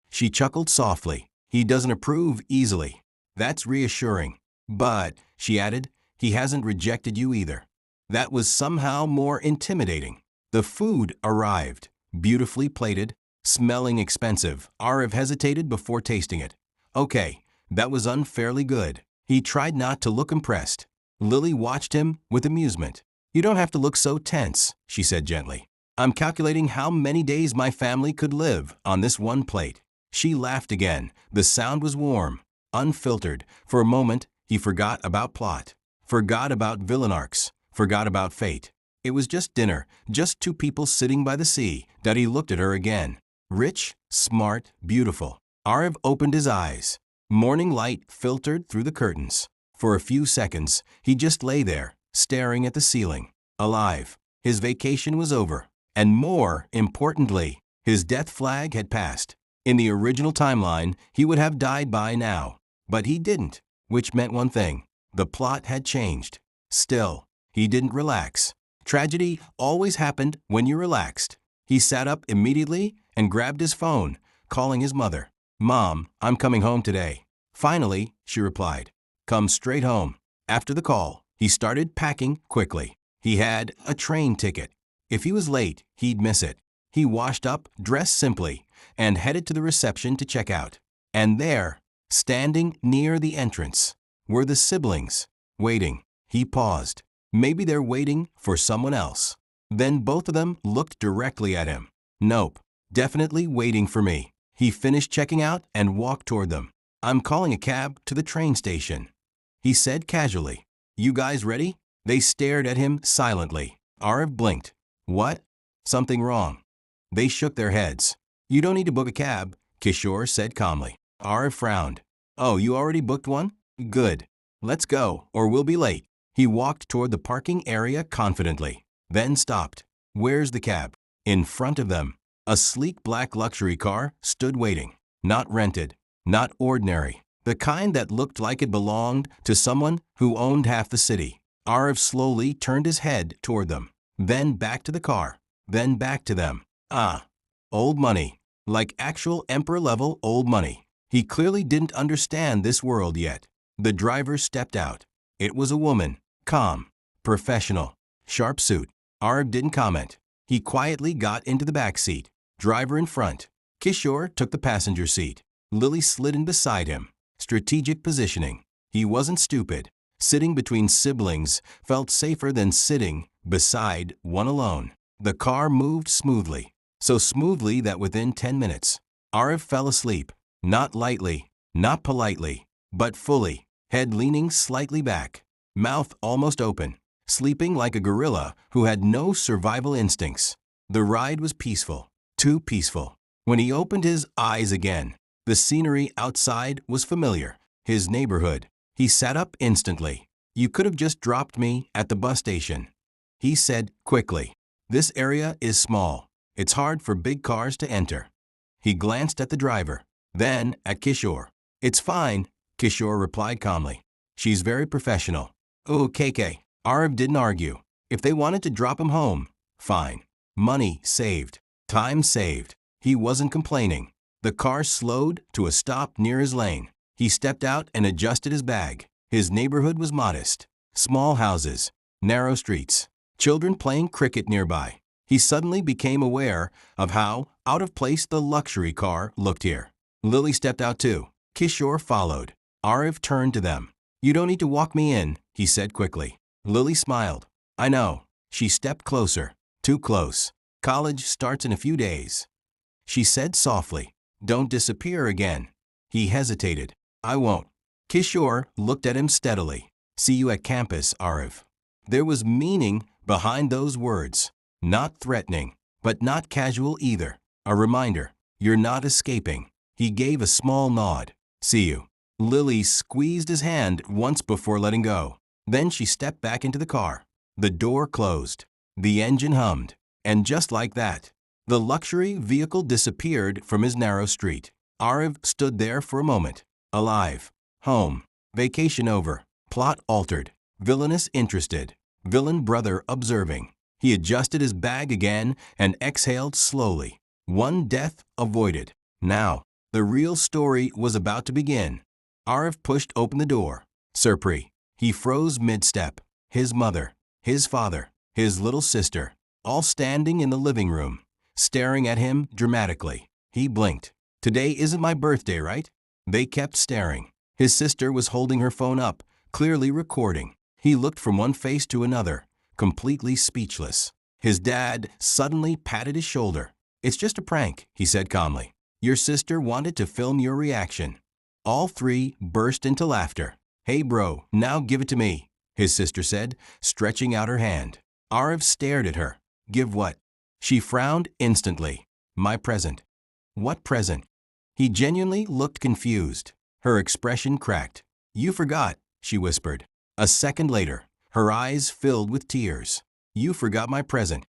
She chuckled softly. "He doesn't approve easily." "That's reassuring. But," she added, "he hasn't rejected you either." That was somehow more intimidating. The food arrived, beautifully plated, smelling expensive. Arev hesitated before tasting it. Okay, that was unfairly good. He tried not to look impressed. Lily watched him with amusement. "You don't have to look so tense," she said gently. "I'm calculating how many days my family could live on this one plate." She laughed again. The sound was warm, unfiltered. For a moment, he forgot about plot, forgot about villain arcs, forgot about fate. It was just dinner, just 2 people sitting by the sea, that he looked at her again. Rich, smart, beautiful. Arif opened his eyes. Morning light filtered through the curtains. For a few seconds, he just lay there, staring at the ceiling. Alive. His vacation was over. And more importantly, his death flag had passed. In the original timeline, he would have died by now. But he didn't, which meant one thing. The plot had changed. Still, he didn't relax. Tragedy always happened when you relaxed. He sat up immediately and grabbed his phone, calling his mother. "Mom, I'm coming home today." "Finally," she replied. "Come straight home." After the call, he started packing quickly. He had a train ticket. If he was late, he'd miss it. He washed up, dressed simply, and headed to the reception to check out. And there, standing near the entrance, were the siblings, waiting. He paused. Maybe they're waiting for someone else. Then both of them looked directly at him. Nope, definitely waiting for me. He finished checking out and walked toward them. "I'm calling a cab to the train station," he said casually. "You guys ready?" They stared at him silently. Arif blinked. "What? Something wrong?" They shook their heads. "You don't need to book a cab," Kishore said calmly. Arif frowned. "Oh, you already booked one? Good. Let's go, or we'll be late." He walked toward the parking area confidently, then stopped. "Where's the cab?" In front of them, a sleek black luxury car stood waiting. Not rented, not ordinary. The kind that looked like it belonged to someone who owned half the city. Arif slowly turned his head toward them, then back to the car, then back to them. Old money. Like actual emperor-level old money. He clearly didn't understand this world yet. The driver stepped out. It was a woman. Calm. Professional. Sharp suit. Arif didn't comment. He quietly got into the back seat. Driver in front. Kishore took the passenger seat. Lily slid in beside him. Strategic positioning. He wasn't stupid. Sitting between siblings felt safer than sitting beside one alone. The car moved smoothly. So smoothly that within 10 minutes, Arif fell asleep. Not lightly, not politely, but fully. Head leaning slightly back. Mouth almost open. Sleeping like a gorilla who had no survival instincts. The ride was peaceful. Too peaceful. When he opened his eyes again, the scenery outside was familiar. His neighborhood. He sat up instantly. "You could have just dropped me at the bus station," he said quickly. "This area is small. It's hard for big cars to enter." He glanced at the driver, then at Kishore. "It's fine," Kishore replied calmly. "She's very professional." "Oh, KK." Arif didn't argue. If they wanted to drop him home, fine. Money saved. Time saved. He wasn't complaining. The car slowed to a stop near his lane. He stepped out and adjusted his bag. His neighborhood was modest. Small houses, narrow streets, children playing cricket nearby. He suddenly became aware of how out of place the luxury car looked here. Lily stepped out too. Kishore followed. Arif turned to them. "You don't need to walk me in," he said quickly. Lily smiled. "I know." She stepped closer. Too close. "College starts in a few days," she said softly. "Don't disappear again." He hesitated. "I won't." Kishore looked at him steadily. "See you at campus, Arif." There was meaning behind those words. Not threatening, but not casual either. A reminder. You're not escaping. He gave a small nod. "See you." Lily squeezed his hand once before letting go. Then she stepped back into the car. The door closed. The engine hummed. And just like that, the luxury vehicle disappeared from his narrow street. Arif stood there for a moment. Alive. Home. Vacation over. Plot altered. Villainess interested. Villain brother observing. He adjusted his bag again and exhaled slowly. One death avoided. Now, the real story was about to begin. Arif pushed open the door. Surprise. He froze mid-step. His mother, his father, his little sister, all standing in the living room, staring at him dramatically. He blinked. "Today isn't my birthday, right?" They kept staring. His sister was holding her phone up, clearly recording. He looked from one face to another, completely speechless. His dad suddenly patted his shoulder. "It's just a prank," he said calmly. "Your sister wanted to film your reaction." All three burst into laughter. "Hey bro, now give it to me," his sister said, stretching out her hand. Arif stared at her. "Give what?" She frowned instantly. "My present." "What present?" He genuinely looked confused. Her expression cracked. You forgot, she whispered. A second later, her eyes filled with tears. You forgot my present.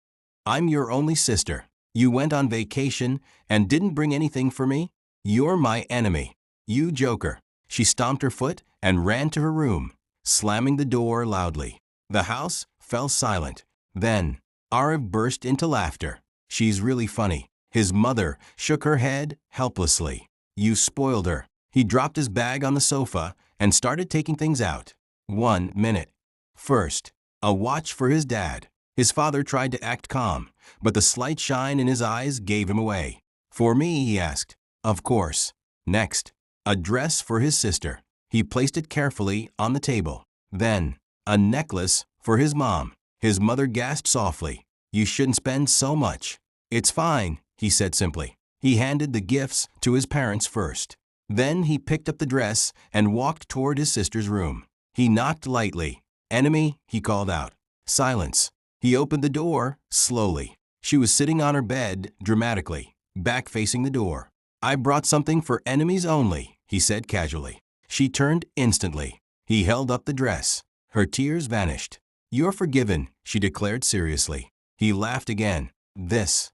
I'm your only sister. You went on vacation and didn't bring anything for me? You're my enemy. You joker. She stomped her foot and ran to her room, slamming the door loudly. The house fell silent. Then, Arif burst into laughter. She's really funny. His mother shook her head helplessly. You spoiled her. He dropped his bag on the sofa and started taking things out. 1 minute. First, a watch for his dad. His father tried to act calm, but the slight shine in his eyes gave him away. For me, he asked. Of course. Next, a dress for his sister. He placed it carefully on the table. Then, a necklace for his mom. His mother gasped softly. You shouldn't spend so much. It's fine, he said simply. He handed the gifts to his parents first. Then he picked up the dress and walked toward his sister's room. He knocked lightly. Enemy, he called out. Silence. He opened the door slowly. She was sitting on her bed dramatically, back facing the door. I brought something for enemies only, he said casually. She turned instantly. He held up the dress. Her tears vanished. You're forgiven, she declared seriously. He laughed again. This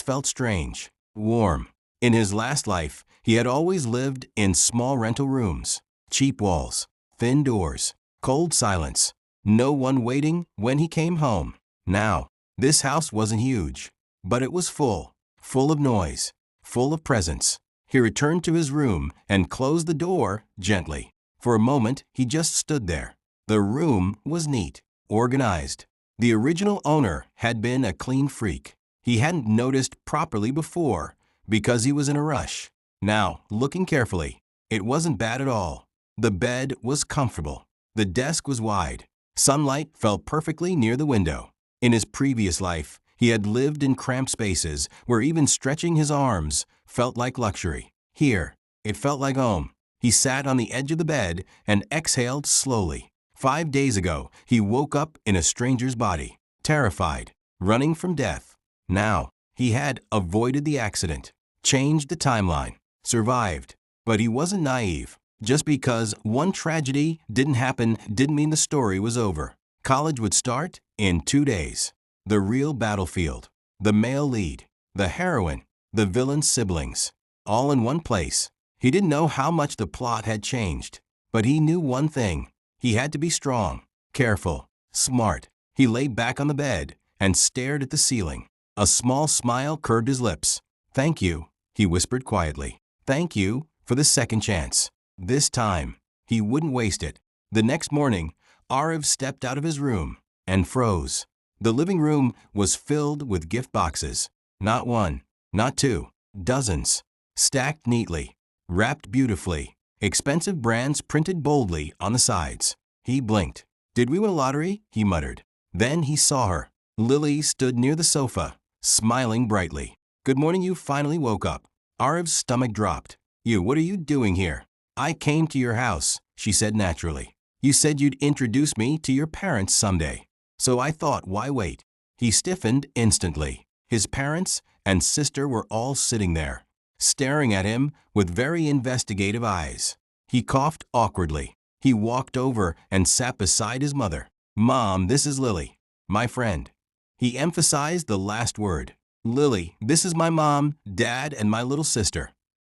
felt strange, warm. In his last life, he had always lived in small rental rooms, cheap walls, thin doors, cold silence, no one waiting when he came home. Now, this house wasn't huge, but it was full of noise, full of presence. He returned to his room and closed the door gently. For a moment, he just stood there. The room was neat, organized. The original owner had been a clean freak. He hadn't noticed properly before because he was in a rush. Now, looking carefully, it wasn't bad at all. The bed was comfortable. The desk was wide. Sunlight fell perfectly near the window. In his previous life, he had lived in cramped spaces where even stretching his arms felt like luxury. Here, it felt like home. He sat on the edge of the bed and exhaled slowly. 5 days ago, he woke up in a stranger's body, terrified, running from death. Now, he had avoided the accident, changed the timeline, survived. But he wasn't naive. Just because one tragedy didn't happen didn't mean the story was over. College would start in 2 days. The real battlefield, the male lead, the heroine, the villain's siblings, all in one place. He didn't know how much the plot had changed, but he knew one thing. He had to be strong, careful, smart. He lay back on the bed and stared at the ceiling. A small smile curved his lips. Thank you, he whispered quietly. Thank you for the second chance. This time, he wouldn't waste it. The next morning, Arif stepped out of his room and froze. The living room was filled with gift boxes. Not one, not two, dozens. Stacked neatly, wrapped beautifully. Expensive brands printed boldly on the sides. He blinked. Did we win a lottery? He muttered. Then he saw her. Lily stood near the sofa, smiling brightly. Good morning, you finally woke up. Arif's stomach dropped. What are you doing here? I came to your house, she said naturally. You said you'd introduce me to your parents someday. So I thought, why wait? He stiffened instantly. His parents and sister were all sitting there, staring at him with very investigative eyes. He coughed awkwardly. He walked over and sat beside his mother. Mom, this is Lily, my friend. He emphasized the last word. Lily, this is my mom, dad, and my little sister.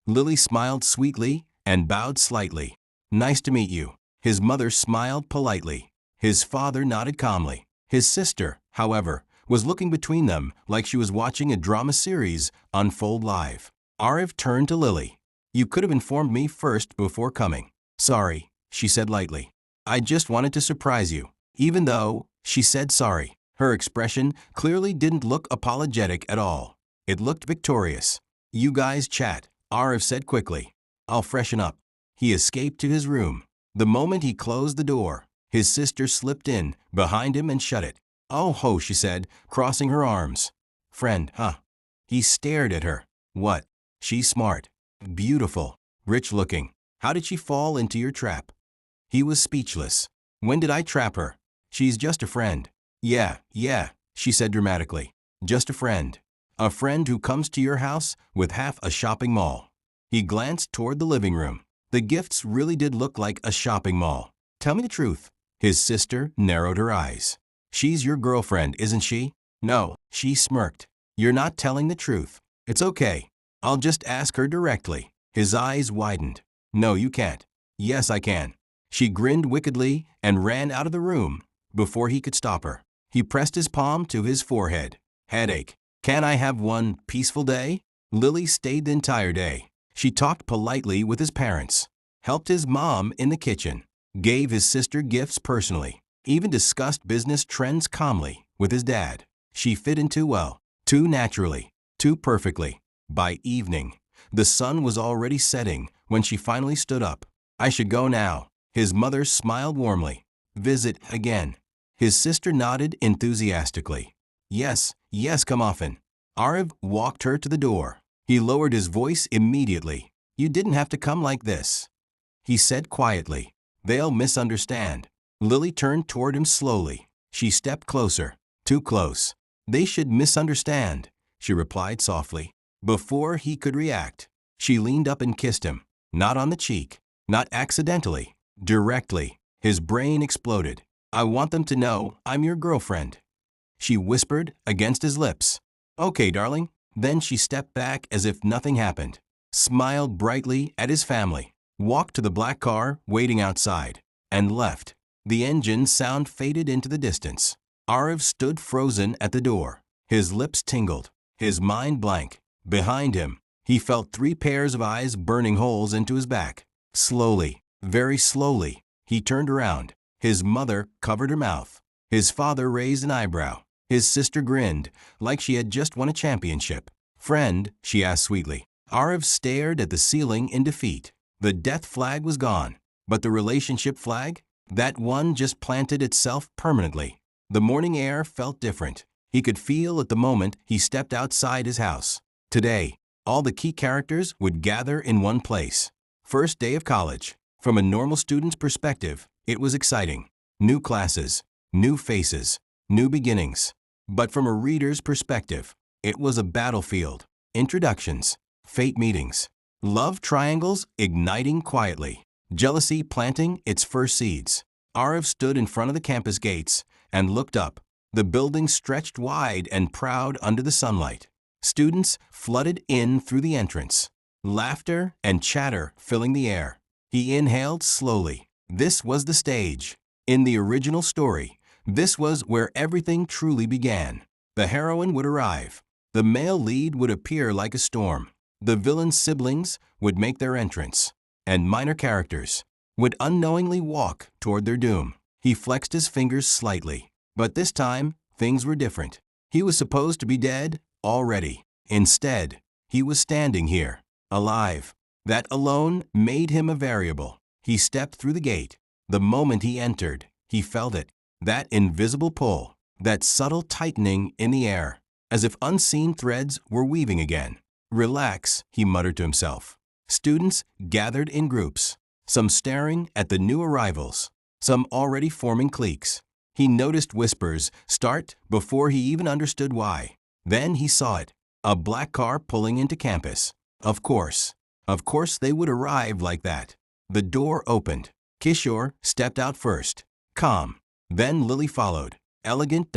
Lily smiled sweetly and bowed slightly. Nice to meet you. His mother smiled politely. His father nodded calmly. His sister, however, was looking between them like she was watching a drama series unfold live. Arif turned to Lily. You could have informed me first before coming. Sorry, she said lightly. I just wanted to surprise you. Even though she said sorry, her expression clearly didn't look apologetic at all. It looked victorious. You guys chat, Arif said quickly. I'll freshen up. He escaped to his room. The moment he closed the door, his sister slipped in behind him and shut it. Oh ho, she said, crossing her arms. Friend, huh? He stared at her. What? She's smart, beautiful, rich-looking. How did she fall into your trap? He was speechless. When did I trap her? She's just a friend. Yeah, she said dramatically. Just a friend. A friend who comes to your house with half a shopping mall. He glanced toward the living room. The gifts really did look like a shopping mall. Tell me the truth. His sister narrowed her eyes. She's your girlfriend, isn't she? No, she smirked. You're not telling the truth. It's okay. I'll just ask her directly. His eyes widened. No, you can't. Yes, I can. She grinned wickedly and ran out of the room before he could stop her. He pressed his palm to his forehead. Headache. Can I have one peaceful day? Lily stayed the entire day. She talked politely with his parents, helped his mom in the kitchen, gave his sister gifts personally, even discussed business trends calmly with his dad. She fit in too well, too naturally, too perfectly. By evening, the sun was already setting when she finally stood up. I should go now. His mother smiled warmly. Visit again. His sister nodded enthusiastically. Yes, yes, come often. Arif walked her to the door. He lowered his voice immediately. You didn't have to come like this, he said quietly. They'll misunderstand. Lily turned toward him slowly. She stepped closer. Too close. They should misunderstand, she replied softly. Before he could react, she leaned up and kissed him. Not on the cheek. Not accidentally. Directly. His brain exploded. I want them to know I'm your girlfriend, she whispered against his lips. Okay, darling. Then she stepped back as if nothing happened, smiled brightly at his family, walked to the black car waiting outside, and left. The engine sound faded into the distance. Arif stood frozen at the door. His lips tingled, his mind blank. Behind him, he felt 3 pairs of eyes burning holes into his back. Slowly, very slowly, he turned around. His mother covered her mouth. His father raised an eyebrow. His sister grinned, like she had just won a championship. Friend, she asked sweetly. Arif stared at the ceiling in defeat. The death flag was gone, but the relationship flag? That one just planted itself permanently. The morning air felt different. He could feel at the moment he stepped outside his house. Today, all the key characters would gather in one place. First day of college. From a normal student's perspective, it was exciting. New classes, new faces, new beginnings. But from a reader's perspective, it was a battlefield. Introductions, fate meetings, love triangles igniting quietly, jealousy planting its first seeds. Arif stood in front of the campus gates and looked up. The building stretched wide and proud under the sunlight. Students flooded in through the entrance, laughter and chatter filling the air. He inhaled slowly. This was the stage. In the original story, this was where everything truly began. The heroine would arrive. The male lead would appear like a storm. The villain's siblings would make their entrance. And minor characters would unknowingly walk toward their doom. He flexed his fingers slightly. But this time, things were different. He was supposed to be dead already. Instead, he was standing here, alive. That alone made him a variable. He stepped through the gate. The moment he entered, he felt it. That invisible pull, that subtle tightening in the air, as if unseen threads were weaving again. Relax, he muttered to himself. Students gathered in groups, some staring at the new arrivals, some already forming cliques. He noticed whispers start before he even understood why. Then he saw it, a black car pulling into campus. Of course they would arrive like that. The door opened. Kishore stepped out first, calm. Then Lily followed, elegant,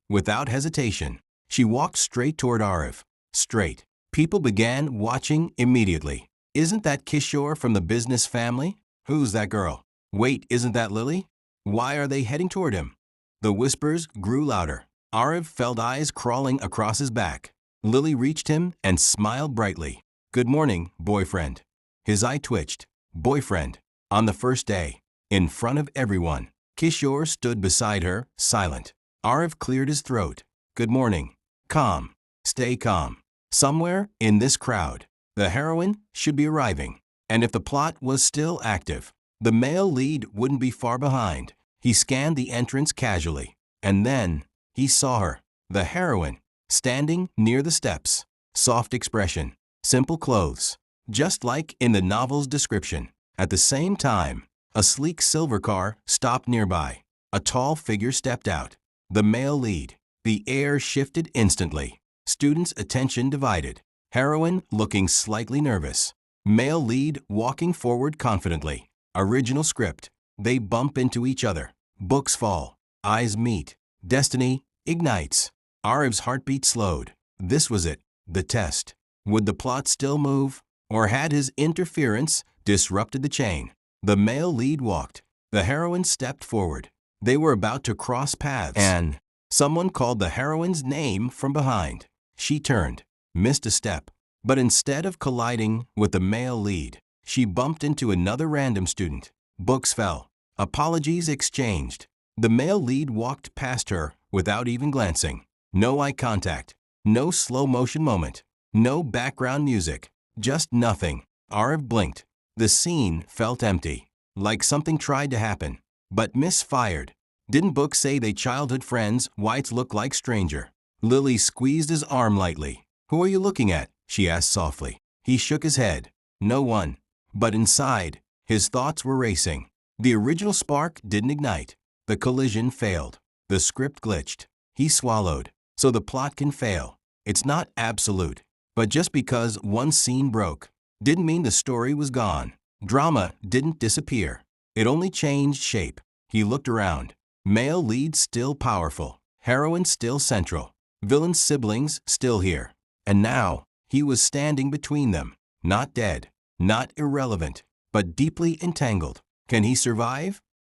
without hesitation. She walked straight toward Arif. Straight. People began watching immediately. Isn't that Kishore from the business family? Who's that girl? Wait, isn't that Lily? Why are they heading toward him? The whispers grew louder. Arif felt eyes crawling across his back. Lily reached him and smiled brightly. Good morning, boyfriend. His eye twitched. Boyfriend. On the first day. In front of everyone. Kishore stood beside her, silent. Arif cleared his throat. Good morning. Calm. Stay calm. Somewhere in this crowd, the heroine should be arriving. And if the plot was still active, the male lead wouldn't be far behind. He scanned the entrance casually. And then he saw her, the heroine, standing near the steps. Soft expression. Simple clothes. Just like in the novel's description. At the same time, a sleek silver car stopped nearby. A tall figure stepped out. The male lead. The air shifted instantly. Students' attention divided. Heroine looking slightly nervous. Male lead walking forward confidently. Original script. They bump into each other. Books fall. Eyes meet. Destiny ignites. Ariv's heartbeat slowed. This was it. The test. Would the plot still move? Or had his interference disrupted the chain? The male lead walked. The heroine stepped forward. They were about to cross paths, and someone called the heroine's name from behind. She turned, missed a step, but instead of colliding with the male lead, she bumped into another random student. Books fell. Apologies exchanged. The male lead walked past her without even glancing. No eye contact. No slow motion moment. No background music. Just nothing. Ariv blinked. The scene felt empty, like something tried to happen, but misfired. Didn't books say they childhood friends, whites look like stranger? Lily squeezed his arm lightly. Who are you looking at? She asked softly. He shook his head. No one. But inside, his thoughts were racing. The original spark didn't ignite. The collision failed. The script glitched. He swallowed. So the plot can fail. It's not absolute. But just because one scene broke, didn't mean the story was gone. Drama didn't disappear. It only changed shape. He looked around. Male lead still powerful. Heroine still central. Villain siblings still here. And now, he was standing between them. Not dead. Not irrelevant. But deeply entangled. Can he survive?